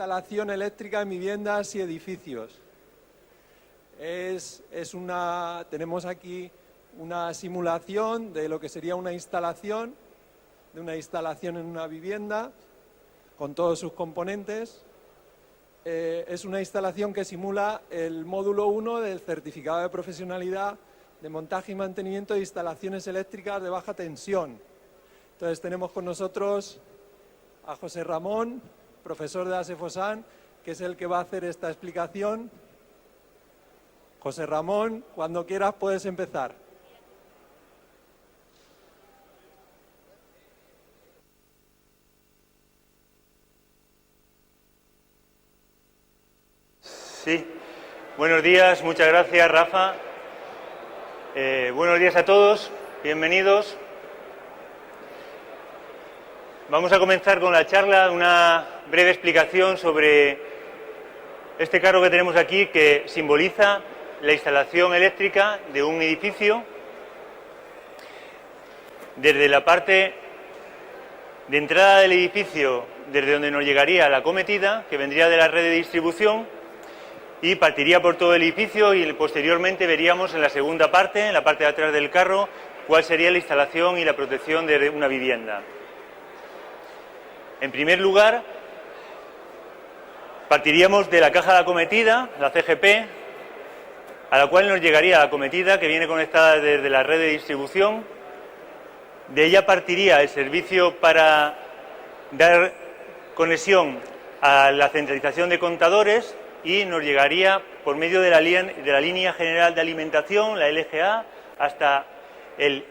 instalación eléctrica en viviendas y edificios. Tenemos aquí una simulación de lo que sería una instalación en una vivienda con todos sus componentes. Es una instalación que simula el módulo 1 del certificado de profesionalidad de montaje y mantenimiento de instalaciones eléctricas de baja tensión. Entonces tenemos con nosotros a José Ramón, profesor de ASEFOSAN, que es el que va a hacer esta explicación. José Ramón, cuando quieras puedes empezar. Sí, buenos días, muchas gracias, Rafa. Buenos días a todos, bienvenidos. Vamos a comenzar con la charla, una breve explicación sobre este carro que tenemos aquí, que simboliza la instalación eléctrica de un edificio desde la parte de entrada del edificio, desde donde nos llegaría la acometida, que vendría de la red de distribución, y partiría por todo el edificio, y posteriormente veríamos en la segunda parte, en la parte de atrás del carro, cuál sería la instalación y la protección de una vivienda. En primer lugar, partiríamos de la caja de acometida, la CGP, a la cual nos llegaría la acometida que viene conectada desde la red de distribución. De ella partiría el servicio para dar conexión a la centralización de contadores, y nos llegaría por medio de la línea general de alimentación, la LGA, hasta el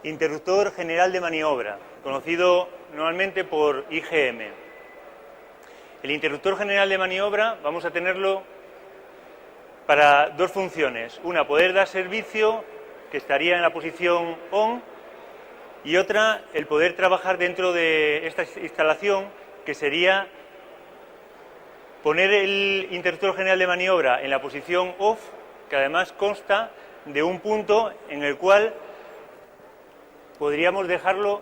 interruptor general de maniobra, conocido normalmente por IGM. El interruptor general de maniobra vamos a tenerlo para dos funciones. Una, poder dar servicio, que estaría en la posición ON, y otra, el poder trabajar dentro de esta instalación, que sería poner el interruptor general de maniobra en la posición OFF, que además consta de un punto en el cual podríamos dejarlo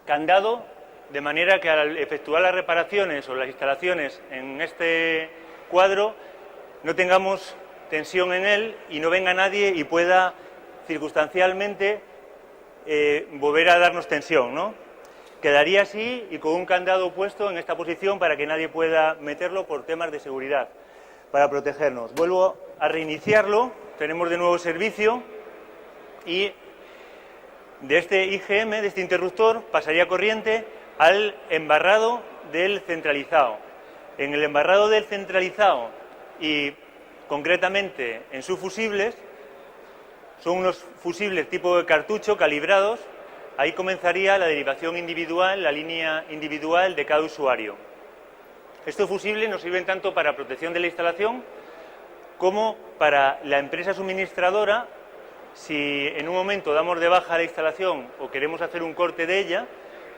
candado, de manera que al efectuar las reparaciones o las instalaciones en este cuadro no tengamos tensión en él y no venga nadie y pueda circunstancialmente volver a darnos tensión, ¿no? Quedaría así y con un candado puesto en esta posición para que nadie pueda meterlo por temas de seguridad, para protegernos. Vuelvo a reiniciarlo, tenemos de nuevo servicio, y de este IGM, de este interruptor, pasaría corriente al embarrado del centralizado. En el embarrado del centralizado, y concretamente en sus fusibles, son unos fusibles tipo de cartucho calibrados. Ahí comenzaría la derivación individual, la línea individual de cada usuario. Estos fusibles nos sirven tanto para protección de la instalación como para la empresa suministradora. Si en un momento damos de baja la instalación o queremos hacer un corte de ella,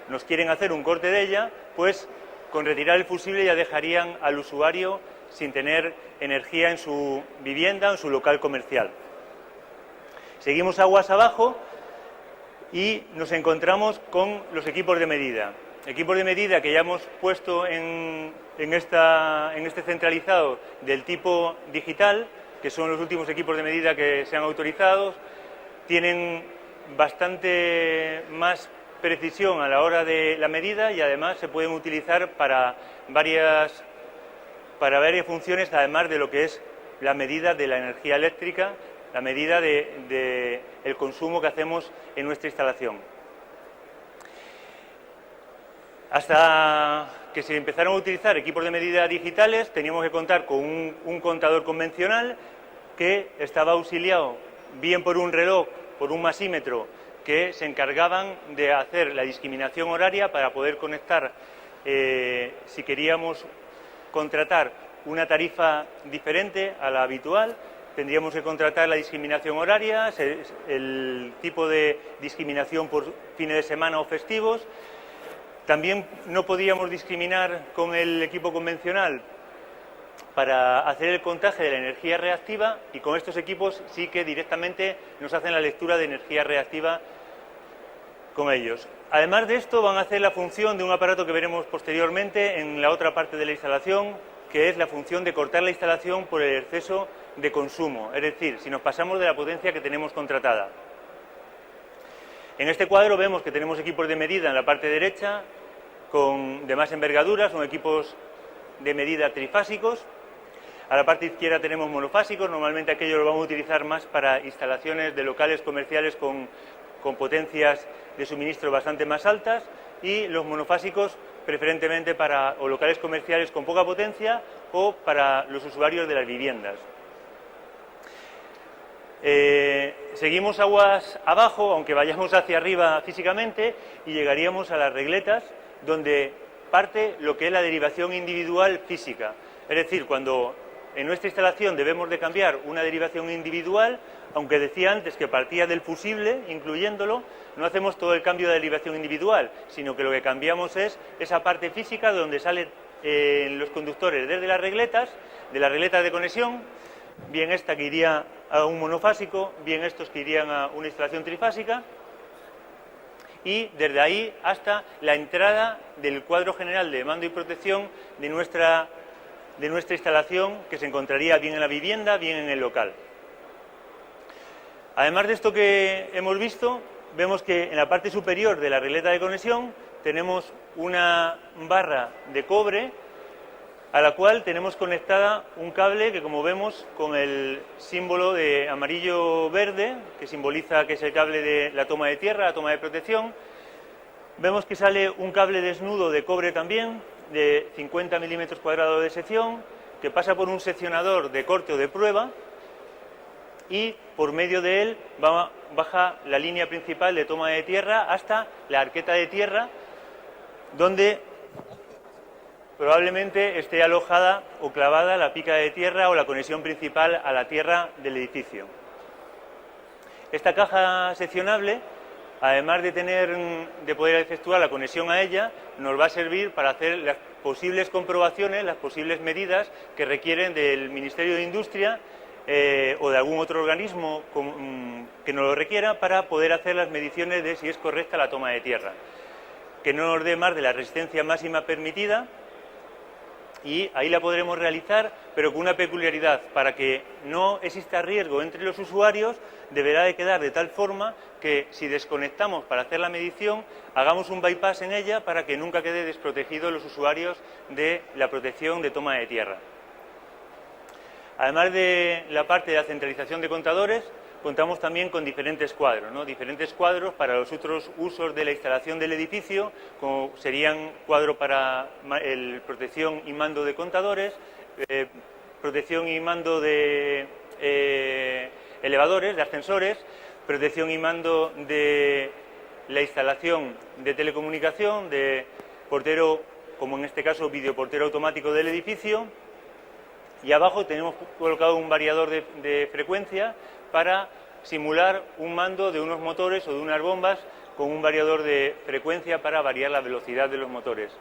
nos quieren hacer un corte de ella, pues con retirar el fusible ya dejarían al usuario sin tener energía en su vivienda o en su local comercial. Seguimos aguas abajo y nos encontramos con los equipos de medida. Equipos de medida que ya hemos puesto en este centralizado del tipo digital, que son los últimos equipos de medida que se han autorizado. Tienen bastante más precisión a la hora de la medida y además se pueden utilizar para varias funciones, además de lo que es la medida de la energía eléctrica, la medida del consumo que hacemos en nuestra instalación. Hasta que se empezaron a utilizar equipos de medida digitales, teníamos que contar con un contador convencional que estaba auxiliado bien por un reloj, por un masímetro, que se encargaban de hacer la discriminación horaria para poder conectar, si queríamos contratar una tarifa diferente a la habitual, tendríamos que contratar la discriminación horaria, el tipo de discriminación por fines de semana o festivos. También no podíamos discriminar con el equipo convencional para hacer el contaje de la energía reactiva, y con estos equipos sí que directamente nos hacen la lectura de energía reactiva con ellos. Además de esto, van a hacer la función de un aparato que veremos posteriormente en la otra parte de la instalación, que es la función de cortar la instalación por el exceso de consumo, es decir, si nos pasamos de la potencia que tenemos contratada. En este cuadro vemos que tenemos equipos de medida en la parte derecha, de más envergadura, son equipos de medida trifásicos. A la parte izquierda tenemos monofásicos, normalmente aquellos los vamos a utilizar más para instalaciones de locales comerciales con potencias de suministro bastante más altas, y los monofásicos preferentemente para locales comerciales con poca potencia o para los usuarios de las viviendas. Seguimos aguas abajo, aunque vayamos hacia arriba físicamente, y llegaríamos a las regletas, donde parte lo que es la derivación individual física. Es decir, cuando en nuestra instalación debemos de cambiar una derivación individual, aunque decía antes que partía del fusible, incluyéndolo, no hacemos todo el cambio de derivación individual, sino que lo que cambiamos es esa parte física donde salen los conductores desde las regletas, de las regletas de conexión, bien esta que iría a un monofásico, bien estos que irían a una instalación trifásica, y desde ahí hasta la entrada del cuadro general de mando y protección de nuestra instalación, que se encontraría bien en la vivienda, bien en el local. Además de esto que hemos visto, vemos que en la parte superior de la regleta de conexión tenemos una barra de cobre a la cual tenemos conectada un cable que, como vemos, con el símbolo de amarillo-verde, que simboliza que es el cable de la toma de tierra, la toma de protección. Vemos que sale un cable desnudo de cobre también, de 50 milímetros cuadrados de sección, que pasa por un seccionador de corte o de prueba, y por medio de él baja la línea principal de toma de tierra hasta la arqueta de tierra, donde probablemente esté alojada o clavada la pica de tierra o la conexión principal a la tierra del edificio. Esta caja seccionable, además de poder efectuar la conexión a ella, nos va a servir para hacer las posibles comprobaciones, las posibles medidas que requieren del Ministerio de Industria o de algún otro organismo que nos lo requiera, para poder hacer las mediciones de si es correcta la toma de tierra, que no nos dé más de la resistencia máxima permitida, y ahí la podremos realizar, pero con una peculiaridad: para que no exista riesgo entre los usuarios, deberá de quedar de tal forma que, si desconectamos para hacer la medición, hagamos un bypass en ella para que nunca quede desprotegidos los usuarios de la protección de toma de tierra. Además de la parte de la centralización de contadores, contamos también con diferentes cuadros, ¿no? Diferentes cuadros para los otros usos de la instalación del edificio, como serían cuadro para protección y mando de contadores, protección y mando de elevadores, de ascensores, protección y mando de la instalación de telecomunicación, de portero, como en este caso videoportero automático del edificio, y abajo tenemos colocado un variador de frecuencia para simular un mando de unos motores o de unas bombas con un variador de frecuencia para variar la velocidad de los motores.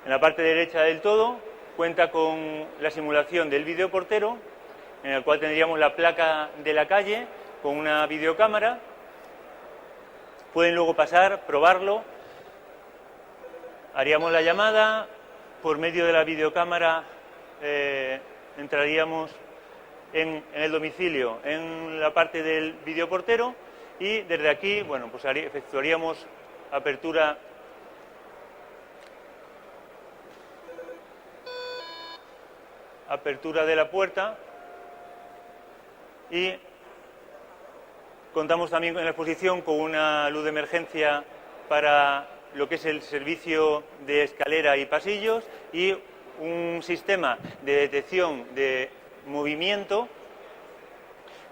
En la parte derecha del todo cuenta con la simulación del videoportero, en el cual tendríamos la placa de la calle con una videocámara. Pueden luego pasar, probarlo. Haríamos la llamada, por medio de la videocámara entraríamos en el domicilio, en la parte del videoportero, y desde aquí, bueno, pues efectuaríamos apertura de la puerta, y contamos también en la exposición con una luz de emergencia para lo que es el servicio de escalera y pasillos, y un sistema de detección de movimiento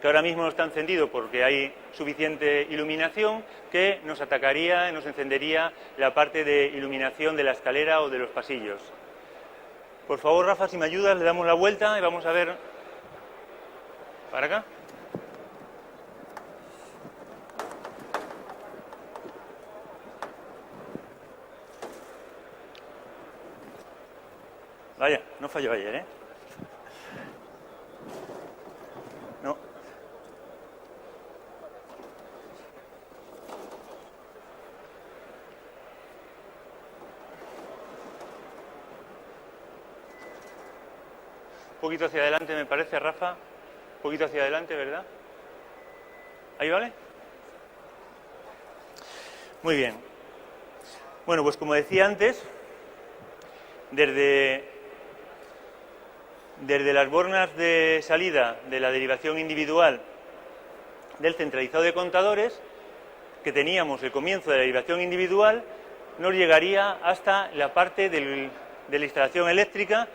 que ahora mismo no está encendido porque hay suficiente iluminación, que nos atacaría, nos encendería la parte de iluminación de la escalera o de los pasillos. Por favor, Rafa, si me ayudas, le damos la vuelta y vamos a ver para acá. Vaya, no falló ayer, ¿eh? No. poquito hacia adelante, me parece, Rafa. Un poquito hacia adelante, ¿verdad? ¿Ahí vale? Muy bien. Bueno, pues como decía antes, desde las bornas de salida de la derivación individual del centralizado de contadores, que teníamos el comienzo de la derivación individual, nos llegaría hasta la parte de la instalación eléctrica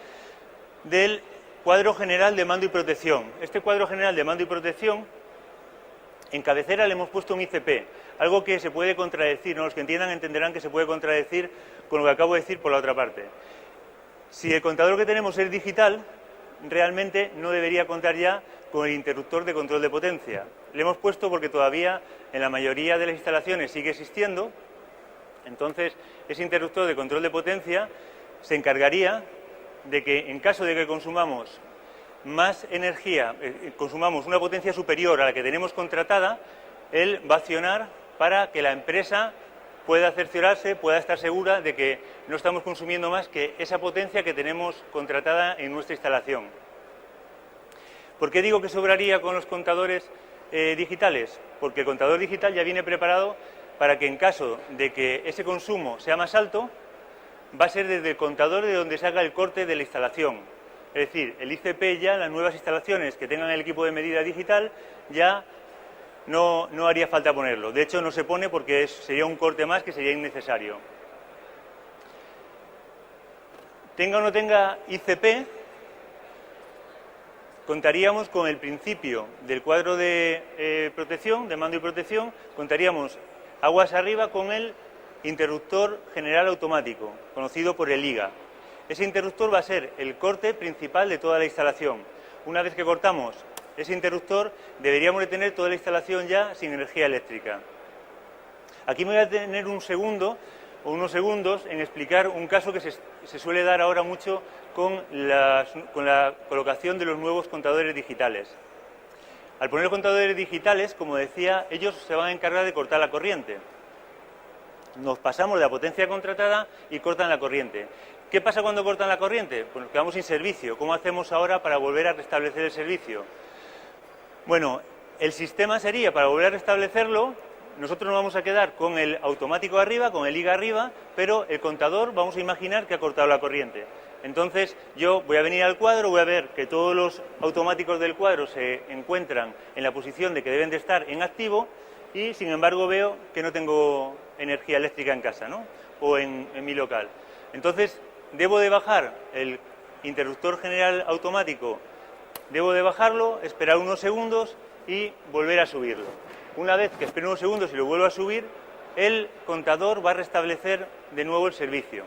del cuadro general de mando y protección. Este cuadro general de mando y protección, en cabecera le hemos puesto un ICP, algo que se puede contradecir, ¿no? Los que entiendan entenderán que se puede contradecir con lo que acabo de decir por la otra parte. Si el contador que tenemos es digital, realmente no debería contar ya con el interruptor de control de potencia. Le hemos puesto porque todavía en la mayoría de las instalaciones sigue existiendo. Entonces, ese interruptor de control de potencia se encargaría de que, en caso de que consumamos más energía, consumamos una potencia superior a la que tenemos contratada, él va a accionar para que la empresa pueda cerciorarse, pueda estar segura de que no estamos consumiendo más que esa potencia que tenemos contratada en nuestra instalación. ¿Por qué digo que sobraría con los contadores digitales? Porque el contador digital ya viene preparado para que, en caso de que ese consumo sea más alto, va a ser desde el contador de donde se haga el corte de la instalación. Es decir, el ICP ya en las nuevas instalaciones que tengan el equipo de medida digital ya no haría falta ponerlo. De hecho, no se pone porque sería un corte más que sería innecesario. Tenga o no tenga ICP, contaríamos con el principio del cuadro de protección, de mando y protección, contaríamos aguas arriba con el interruptor general automático, conocido por el IGA. Ese interruptor va a ser el corte principal de toda la instalación. Una vez que cortamos ese interruptor, deberíamos de tener toda la instalación ya sin energía eléctrica. Aquí me voy a detener un segundo o unos segundos en explicar un caso que se suele dar ahora mucho con la colocación de los nuevos contadores digitales. Al poner contadores digitales, como decía, ellos se van a encargar de cortar la corriente. Nos pasamos de la potencia contratada y cortan la corriente. ¿Qué pasa cuando cortan la corriente? Pues nos quedamos sin servicio. ¿Cómo hacemos ahora para volver a restablecer el servicio? Bueno, el sistema sería, para volver a restablecerlo, nosotros nos vamos a quedar con el automático arriba, con el IGA arriba, pero el contador vamos a imaginar que ha cortado la corriente. Entonces yo voy a venir al cuadro, voy a ver que todos los automáticos del cuadro se encuentran en la posición de que deben de estar en activo y, sin embargo, veo que no tengo energía eléctrica en casa, ¿no? O en mi local. Entonces, debo de bajar el interruptor general automático, debo de bajarlo, esperar unos segundos y volver a subirlo. Una vez que espero unos segundos y lo vuelvo a subir, el contador va a restablecer de nuevo el servicio.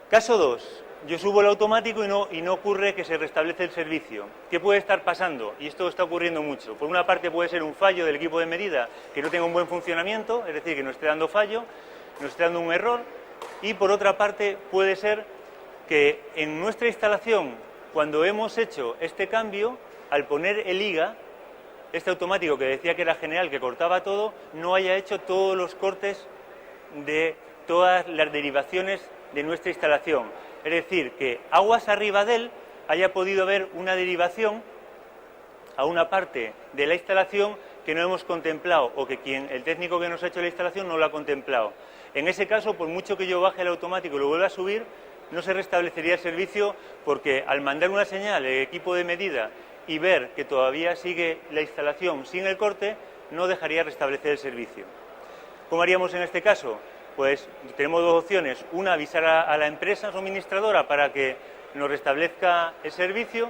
Caso 2. Yo subo el automático y no ocurre que se restablece el servicio. ¿Qué puede estar pasando? Y esto está ocurriendo mucho. Por una parte puede ser un fallo del equipo de medida que no tenga un buen funcionamiento, es decir, que nos esté dando fallo, nos esté dando un error. Y por otra parte puede ser que en nuestra instalación, cuando hemos hecho este cambio, al poner el IGA, este automático que decía que era general, que cortaba todo, no haya hecho todos los cortes de todas las derivaciones de nuestra instalación. Es decir, que aguas arriba de él haya podido haber una derivación a una parte de la instalación que no hemos contemplado o que el técnico que nos ha hecho la instalación no lo ha contemplado. En ese caso, por mucho que yo baje el automático y lo vuelva a subir, no se restablecería el servicio porque al mandar una señal el equipo de medida y ver que todavía sigue la instalación sin el corte, no dejaría restablecer el servicio. ¿Cómo haríamos en este caso? Pues tenemos dos opciones. Una, avisar a la empresa suministradora para que nos restablezca el servicio.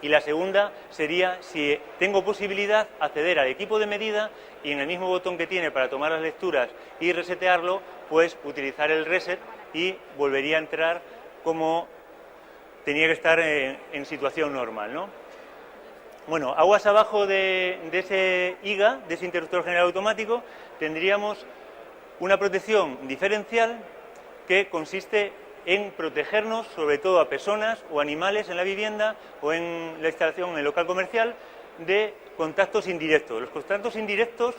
Y la segunda sería, si tengo posibilidad, acceder al equipo de medida y en el mismo botón que tiene para tomar las lecturas y resetearlo, pues utilizar el reset y volvería a entrar como tenía que estar en situación normal, ¿no? Bueno, aguas abajo de ese IGA, de ese interruptor general automático, tendríamos una protección diferencial que consiste en protegernos, sobre todo a personas o animales en la vivienda o en la instalación, en el local comercial, de contactos indirectos. Los contactos indirectos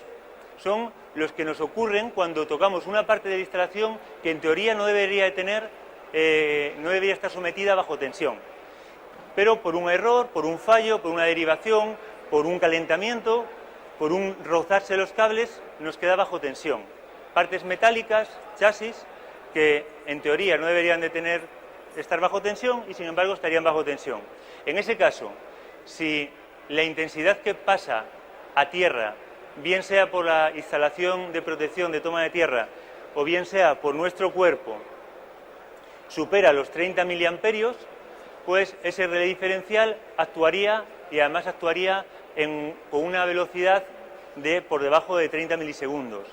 son los que nos ocurren cuando tocamos una parte de la instalación que en teoría no debería de tener no debería estar sometida a bajo tensión. Pero por un error, por un fallo, por una derivación, por un calentamiento, por un rozarse los cables, nos queda bajo tensión. Partes metálicas, chasis, que en teoría no deberían de estar bajo tensión y sin embargo estarían bajo tensión. En ese caso, si la intensidad que pasa a tierra, bien sea por la instalación de protección de toma de tierra o bien sea por nuestro cuerpo, supera los 30 miliamperios, pues ese relé diferencial actuaría y además actuaría con una velocidad de por debajo de 30 milisegundos.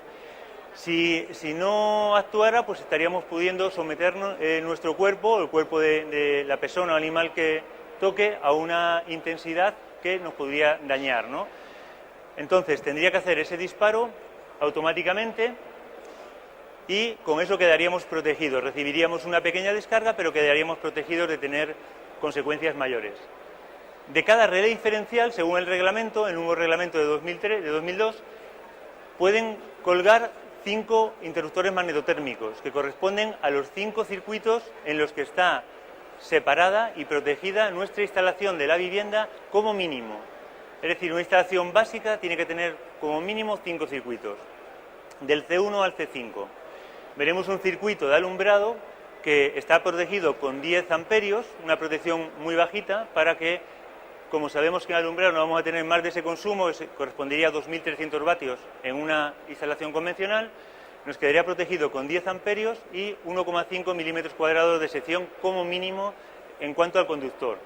Si no actuara, pues estaríamos pudiendo someternos nuestro cuerpo, el cuerpo de la persona o animal que toque, a una intensidad que nos podría dañar, ¿no? Entonces tendría que hacer ese disparo automáticamente y con eso quedaríamos protegidos. Recibiríamos una pequeña descarga, pero quedaríamos protegidos de tener consecuencias mayores. De cada relé diferencial, según el reglamento, el nuevo reglamento de 2002, pueden colgar 5 interruptores magnetotérmicos, que corresponden a los 5 circuitos en los que está separada y protegida nuestra instalación de la vivienda como mínimo. Es decir, una instalación básica tiene que tener como mínimo 5 circuitos, del C1 al C5. Veremos un circuito de alumbrado que está protegido con 10 amperios, una protección muy bajita, para que, como sabemos que en alumbrado no vamos a tener más de ese consumo, que correspondería a 2.300 vatios en una instalación convencional, nos quedaría protegido con 10 amperios y 1,5 milímetros cuadrados de sección como mínimo en cuanto al conductor.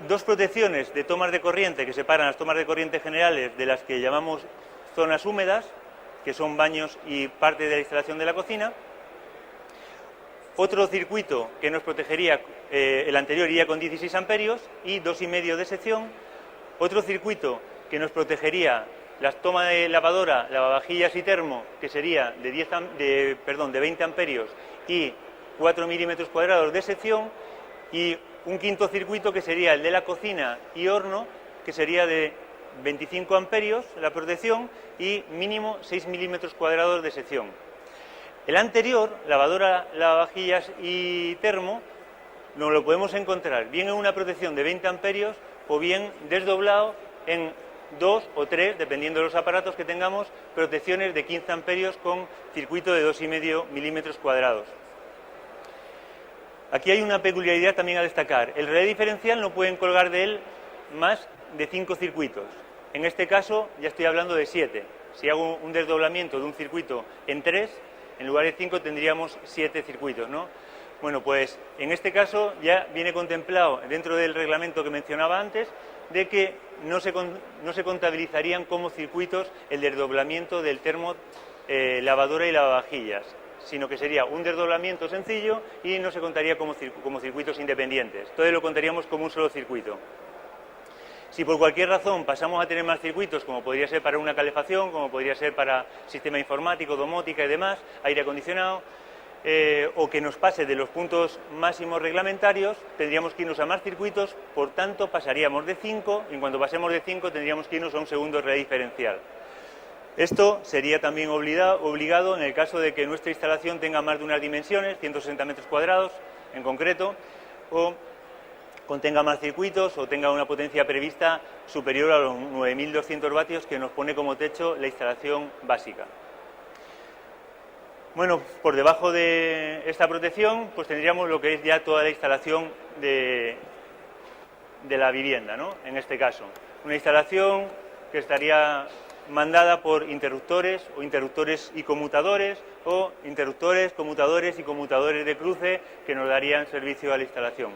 Dos protecciones de tomas de corriente que separan las tomas de corriente generales de las que llamamos zonas húmedas, que son baños y parte de la instalación de la cocina. Otro circuito que nos protegería, el anterior iría con 16 amperios y 2,5 de sección. Otro circuito que nos protegería las tomas de lavadora, lavavajillas y termo, que sería de 20 amperios y 4 milímetros cuadrados de sección. Y un quinto circuito que sería el de la cocina y horno, que sería de 25 amperios la protección y mínimo 6 milímetros cuadrados de sección. El anterior, lavadora, lavavajillas y termo, nos lo podemos encontrar bien en una protección de 20 amperios o bien desdoblado en 2 o 3, dependiendo de los aparatos que tengamos, protecciones de 15 amperios con circuito de 2,5 milímetros cuadrados. Aquí hay una peculiaridad también a destacar. El relé diferencial no pueden colgar de él más de 5 circuitos. En este caso ya estoy hablando de 7. Si hago un desdoblamiento de un circuito en 3, en lugar de 5 tendríamos 7 circuitos, ¿no? Bueno, pues en este caso ya viene contemplado dentro del reglamento que mencionaba antes, de que no se contabilizarían como circuitos el desdoblamiento del termo, lavadora y lavavajillas, sino que sería un desdoblamiento sencillo y no se contaría como circuitos independientes. Entonces lo contaríamos como un solo circuito. Si por cualquier razón pasamos a tener más circuitos, como podría ser para una calefacción, como podría ser para sistema informático, domótica y demás, aire acondicionado, o que nos pase de los puntos máximos reglamentarios, tendríamos que irnos a más circuitos, por tanto pasaríamos de 5, y en cuanto pasemos de 5 tendríamos que irnos a un segundo relé diferencial. Esto sería también obligado en el caso de que nuestra instalación tenga más de unas dimensiones, 160 metros cuadrados en concreto, o contenga más circuitos o tenga una potencia prevista superior a los 9.200 vatios que nos pone como techo la instalación básica. Bueno, por debajo de esta protección pues tendríamos lo que es ya toda la instalación de la vivienda, ¿no? En este caso, una instalación que estaría mandada por interruptores o interruptores y conmutadores, o interruptores, conmutadores y conmutadores de cruce que nos darían servicio a la instalación.